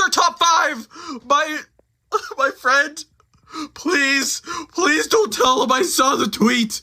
Mr. Top 5, my friend, please don't tell him I saw the tweet.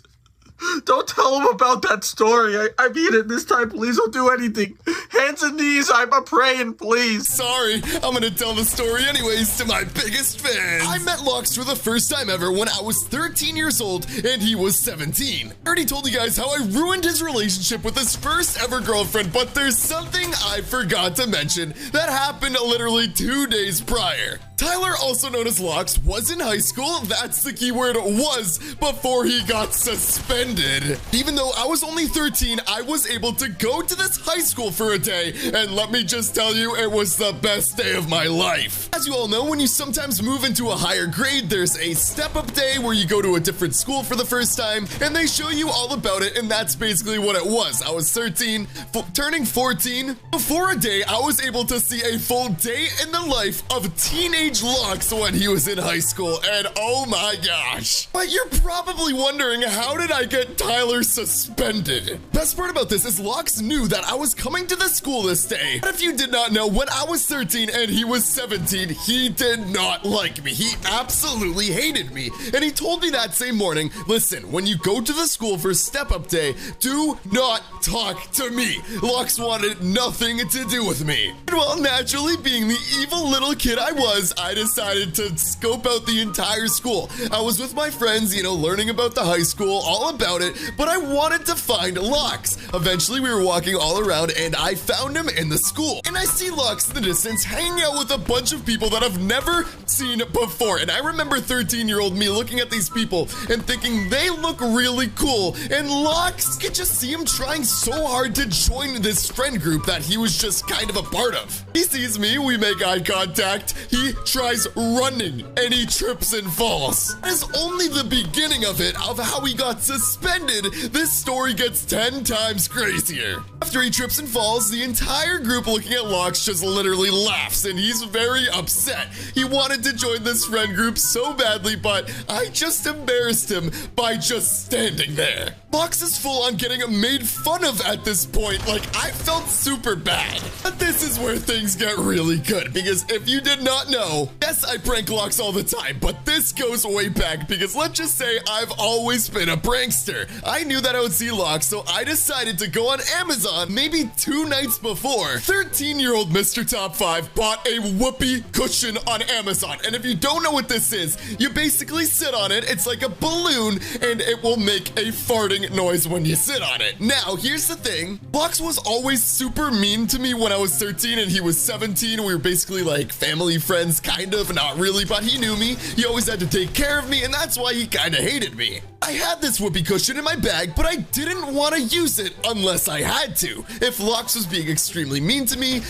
Don't tell him about that story. I mean it this time. Please don't do anything. Hands and knees, I'm a praying, please. Sorry, I'm gonna tell the story anyways to my biggest fans. I met Lox for the first time ever when I was 13 years old and he was 17. I already told you guys how I ruined his relationship with his first ever girlfriend, but there's something I forgot to mention that happened literally 2 days prior. Tyler, also known as Lox, was in high school. That's the keyword, was, before he got suspended. Even though I was only 13, I was able to go to this high school for a day, and let me just tell you, it was the best day of my life. As you all know, when you sometimes move into a higher grade, there's a step-up day where you go to a different school for the first time, and they show you all about it, and that's basically what it was. I was 13, turning 14. Before a day, I was able to see a full day in the life of teenage Lox when he was in high school, and oh my gosh. But you're probably wondering, how did I get Tyler suspended? Best part about this is Lox knew that I was coming to the school this day. But if you did not know, when I was 13 and he was 17, he did not like me. He absolutely hated me. And he told me that same morning, listen, when you go to the school for step-up day, do not talk to me. Lox wanted nothing to do with me. And well, naturally, being the evil little kid I was, I decided to scope out the entire school. I was with my friends, learning about the high school, all about it, but I wanted to find Lox. Eventually, we were walking all around, and I found him in the school. And I see Lox in the distance hanging out with a bunch of people that I've never seen before. And I remember 13-year-old me looking at these people and thinking they look really cool. And Lox could just see him trying so hard to join this friend group that he was just kind of a part of. He sees me, we make eye contact, he tries running, and he trips and falls. That is only the beginning of it, of how he got suspended. This story gets 10 times crazier. After he trips and falls, the entire group looking at Lox just literally laughs, and he's very upset. He wanted to join this friend group so badly, but I just embarrassed him by just standing there. Lox is full on getting made fun of at this point. Like, I felt super bad. But this is where things get really good, because if you did not know, yes, I prank Lox all the time, but this goes way back, because let's just say I've always been a prankster. I knew that I would see Lox, so I decided to go on Amazon maybe 2 nights before. 13-year-old Mr. Top 5 bought a whoopee cushion on Amazon, and if you don't know what this is, you basically sit on it. It's like a balloon, and it will make a farting noise when you sit on it. Now, here's the thing. Lox was always super mean to me when I was 13 and he was 17. We were basically like family friends, kind of, not really, but he knew me. He always had to take care of me, and that's why he kind of hated me. I had this whoopee cushion in my bag, but I didn't want to use it unless I had to. If Lox was being extremely mean to me,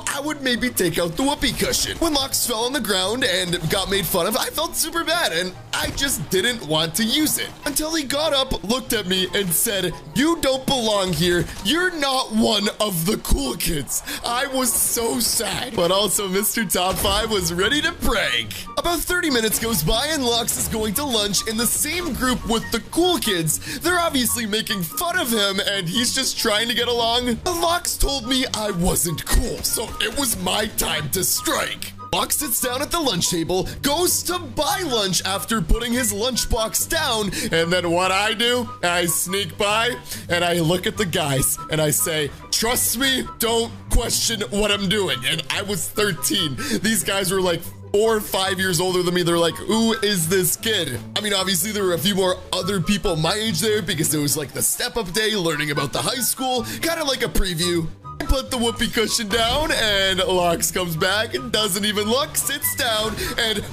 I would maybe take out the whoopee cushion. When Lox fell on the ground and got made fun of, I felt super bad, and I just didn't want to use it. Until he got up, looked at me, and said, "You don't belong here. You're not one of the cool kids." I was so sad. But also, Mr. Top 5 was ready to prank. About 30 minutes goes by, and Lox is going to lunch in the same group with the cool kids. They're obviously making fun of him, and he's just trying to get along. But Lox told me I wasn't cool, so it was my time to strike. Lox sits down at the lunch table, goes to buy lunch after putting his lunchbox down, and then what I do, I sneak by, and I look at the guys, and I say, "Trust me, don't question what I'm doing." And I was 13. These guys were like 4 or 5 years older than me. They're like, "Who is this kid?" I mean, obviously there were a few more other people my age there, because it was like the step-up day, learning about the high school, kind of like a preview. I put the whoopee cushion down, and Lox comes back and doesn't even look, sits down, and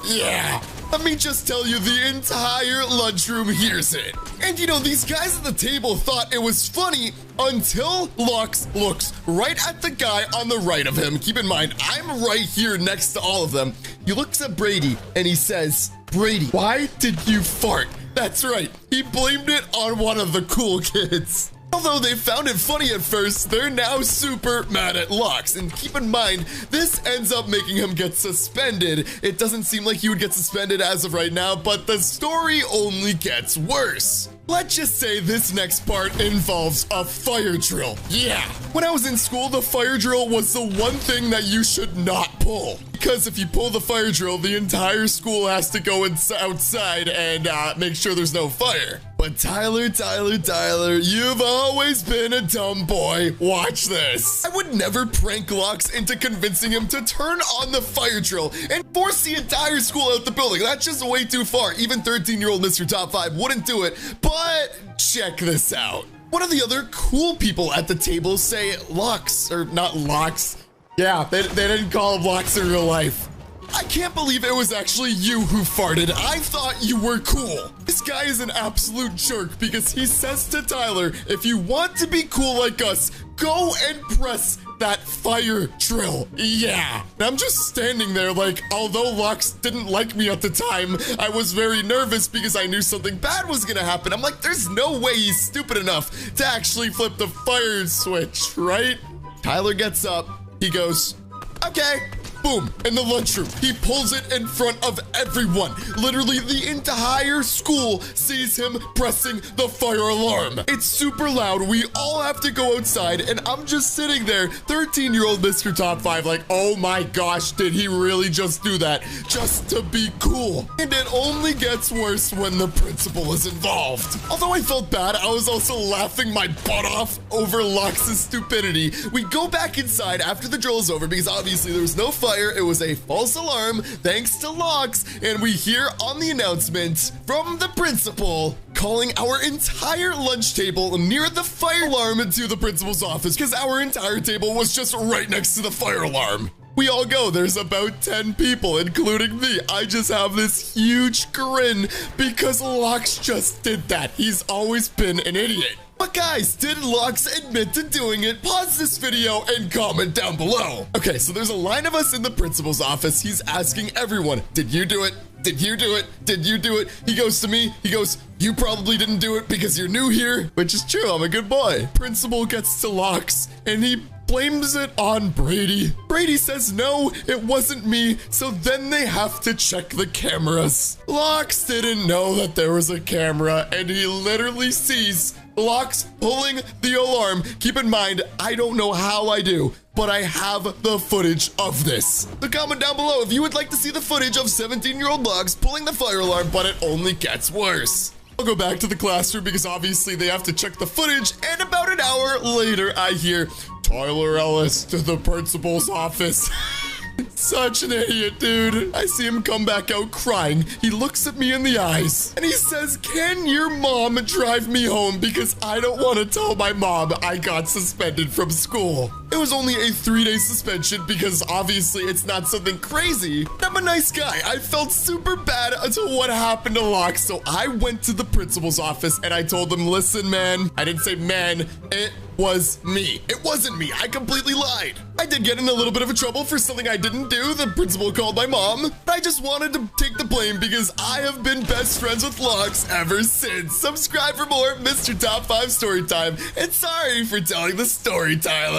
yeah. Let me just tell you, the entire lunchroom hears it. And these guys at the table thought it was funny until Lox looks right at the guy on the right of him. Keep in mind, I'm right here next to all of them. He looks at Brady and he says, "Brady, why did you fart?" That's right. He blamed it on one of the cool kids. Although they found it funny at first, they're now super mad at Lox. And keep in mind, this ends up making him get suspended. It doesn't seem like he would get suspended as of right now, but the story only gets worse. Let's just say this next part involves a fire drill. Yeah, when I was in school, the fire drill was the one thing that you should not pull. Because if you pull the fire drill, the entire school has to go outside and make sure there's no fire. But Tyler, you've always been a dumb boy. Watch this. I would never prank Lox into convincing him to turn on the fire drill and force the entire school out the building. That's just way too far. Even 13-year-old Mr. Top 5 wouldn't do it. But check this out. One of the other cool people at the table say Lox, or not Lox. Yeah, they didn't call him Lox in real life. I can't believe it was actually you who farted. I thought you were cool. This guy is an absolute jerk because he says to Tyler, if you want to be cool like us, go and press that fire drill. Yeah. And I'm just standing there like, although Lox didn't like me at the time, I was very nervous because I knew something bad was gonna happen. I'm like, there's no way he's stupid enough to actually flip the fire switch, right? Tyler gets up. He goes, okay. Boom, in the lunchroom. He pulls it in front of everyone. Literally, the entire school sees him pressing the fire alarm. It's super loud. We all have to go outside, and I'm just sitting there, 13-year-old Mr. Top 5, like, oh my gosh, did he really just do that? Just to be cool. And it only gets worse when the principal is involved. Although I felt bad, I was also laughing my butt off over Lox's stupidity. We go back inside after the drill is over because obviously there was no fire. It was a false alarm thanks to Lox, and we hear on the announcement from the principal calling our entire lunch table near the fire alarm to the principal's office because our entire table was just right next to the fire alarm. We all go. There's about 10 people, including me. I just have this huge grin because Lox just did that. He's always been an idiot. But guys, did Lox admit to doing it? Pause this video and comment down below. Okay, so there's a line of us in the principal's office. He's asking everyone, did you do it? Did you do it? Did you do it? He goes to me. He goes, you probably didn't do it because you're new here, which is true. I'm a good boy. Principal gets to Lox and he blames it on Brady. Brady says, no, it wasn't me. So then they have to check the cameras. Lox didn't know that there was a camera and he literally sees Lox pulling the alarm. Keep in mind, I don't know how I do, but I have the footage of this. So comment down below if you would like to see the footage of 17-year-old Lox pulling the fire alarm, but it only gets worse. I'll go back to the classroom because obviously they have to check the footage, and about an hour later, I hear Tyler Ellis to the principal's office. Such an idiot, dude. I see him come back out crying. He looks at me in the eyes and he says, can your mom drive me home because I don't want to tell my mom I got suspended from school. It was only a 3-day suspension because obviously it's not something crazy. I'm a nice guy. I felt super bad until what happened to Lox. So I went to the principal's office and I told him, listen, man, I didn't say man, it was me. It wasn't me. I completely lied. I did get in a little bit of trouble for something I didn't do. The principal called my mom. But I just wanted to take the blame because I have been best friends with Lox ever since. Subscribe for more Mr. Top 5 Storytime. And sorry for telling the story, Tyler.